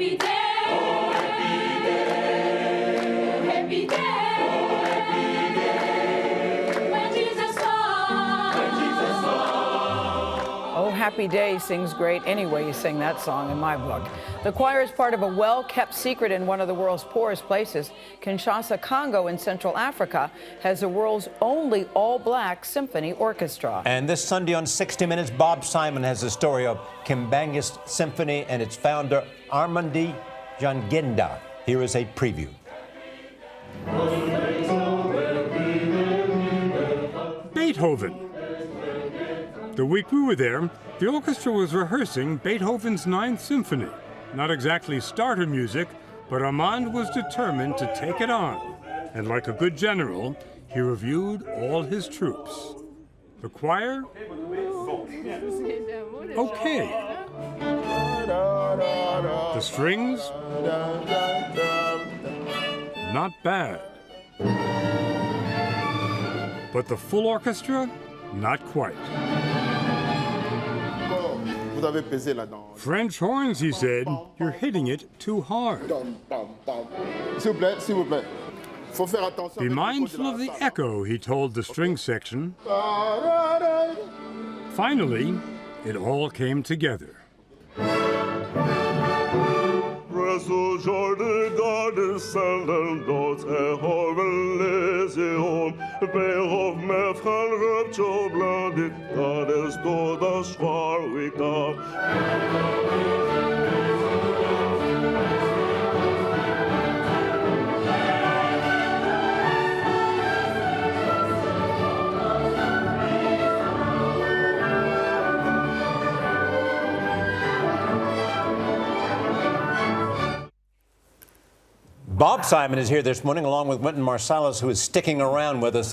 happy day. Oh, happy day. Oh, happy day. Oh, happy day. When Jesus comes. When Jesus comes. Oh, Happy Day sings great any way you sing that song in my book. The choir is part of a well-kept secret in one of the world's poorest places. Kinshasa, Congo in Central Africa has the world's only all-black symphony orchestra. And this Sunday on 60 Minutes, Bob Simon has the story of Kimbanga's Symphony and its founder, Armandi Jangenda. Here is a preview. Beethoven. The week we were there, the orchestra was rehearsing Beethoven's Ninth Symphony. Not exactly starter music, but Armand was determined to take it on. And like a good general, he reviewed all his troops. The choir? Okay. The strings? Not bad. But the full orchestra? Not quite. French horns, he said, you're hitting it too hard. Be mindful of the echo, he told the string section. Finally, it all came together. Bob Simon is here this morning along with Wynton Marsalis, who is sticking around with us.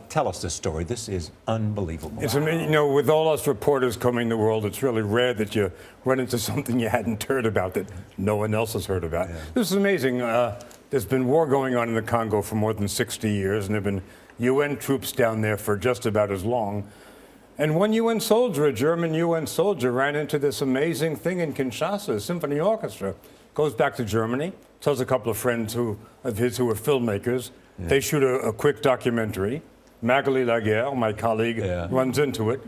Tell us this story. This is unbelievable. It's amazing. You know, with all us reporters coming to the world, it's really rare that you run into something you hadn't heard about that no one else has heard about. Yeah. This is amazing. There's been war going on in the Congo for more than 60 years, and there have been UN troops down there for just about as long. And one UN soldier, a German UN soldier, ran into this amazing thing in Kinshasa, a symphony orchestra. Goes back to Germany, tells a couple of friends of his who are filmmakers. Yeah. They shoot a quick documentary. Magali Laguerre, my colleague, runs into it.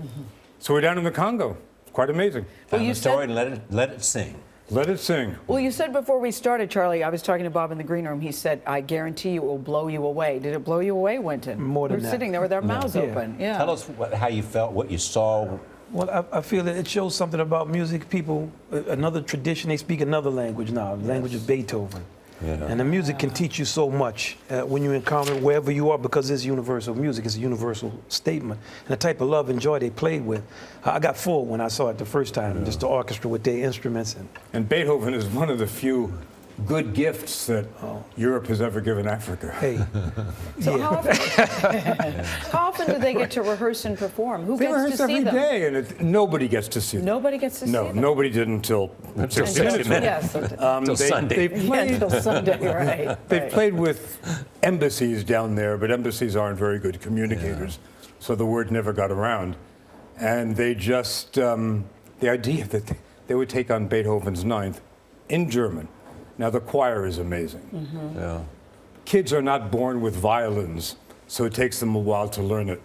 So we're down in the Congo. It's quite amazing. Well, you story and let it sing. Let it sing. Well, you said before we started, Charlie, I was talking to Bob in the green room. He said, I guarantee you it will blow you away. Did it blow you away, Wynton? More than that. We're sitting there with our mouths open. Yeah. Tell us how you felt, what you saw. Well, I feel that it shows something about music. People, another tradition, they speak another language now, the language of Beethoven. Yeah. And the music can teach you so much when you encounter it wherever you are, because it's universal music. It's a universal statement. And the type of love and joy they played with. I got full when I saw it the first time, just the orchestra with their instruments. And Beethoven is one of the few good gifts that Europe has ever given Africa. Hey. So how often do they get to reherse and perform? Who gets to see them? They rehearse every day, and nobody gets to see them. Nobody gets to see them? No, nobody did until 60 minutes. Yes. Until Sunday. Until Sunday, right. They've played with embassies down there, but embassies aren't very good communicators, so the word never got around. And they just, the idea that they would take on Beethoven's Ninth in German. Now, the choir is amazing. Mm-hmm. Yeah. Kids are not born with violins, so it takes them a while to learn it.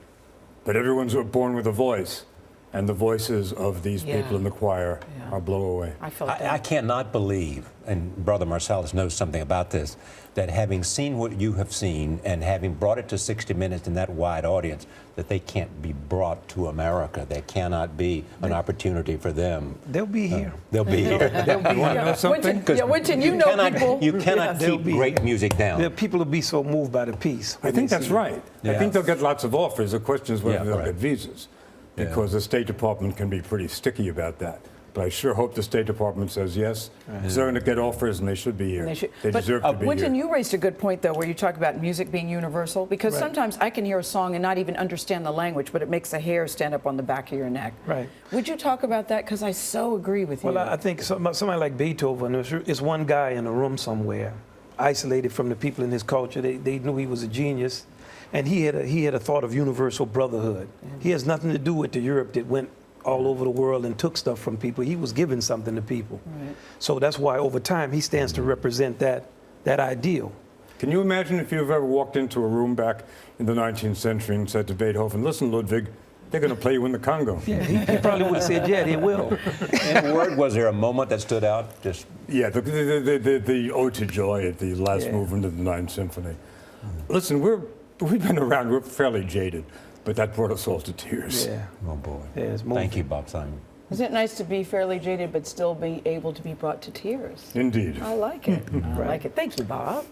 But everyone's born with a voice, and the voices of these people in the choir are blow away. I cannot believe, and Brother Marsalis knows something about this, that having seen what you have seen and having brought it to 60 Minutes in that wide audience, that they can't be brought to America. There cannot be an opportunity for them. They'll be here. They'll be here. You want to know something? Wynton, you know people. You cannot keep great music down. The people will be so moved by the piece. I think that's right. Yeah. I think they'll get lots of offers. The question is whether they'll get visas, because the State Department can be pretty sticky about that. But I sure hope the State Department says yes. Because they're going to get offers, and they should be here. They deserve to be here. Wynton, you raised a good point, though, where you talk about music being universal. Because sometimes I can hear a song and not even understand the language, but it makes the hair stand up on the back of your neck. Right. Would you talk about that? Because I so agree with you. Well, I think somebody like Beethoven is one guy in a room somewhere, isolated from the people in his culture. They knew he was a genius. And he had a thought of universal brotherhood. He has nothing to do with the Europe that went all over the world and took stuff from people. He was giving something to people. Right. So that's why over time he stands to represent that ideal. Can you imagine if you've ever walked into a room back in the 19th century and said to Beethoven, listen, Ludwig, they're going to play you in the Congo. Yeah, he probably would have said, yeah, they will. In a word, was there a moment that stood out? Just Yeah, the Ode to Joy at the last movement of the Ninth Symphony. Listen, we've been around, we're fairly jaded, but that brought us all to tears. Yeah. oh boy. Yeah, it's moving. Thank you, Bob Simon. Isn't it nice to be fairly jaded but still be able to be brought to tears? Indeed. I like it. I like it. Thank you, Bob.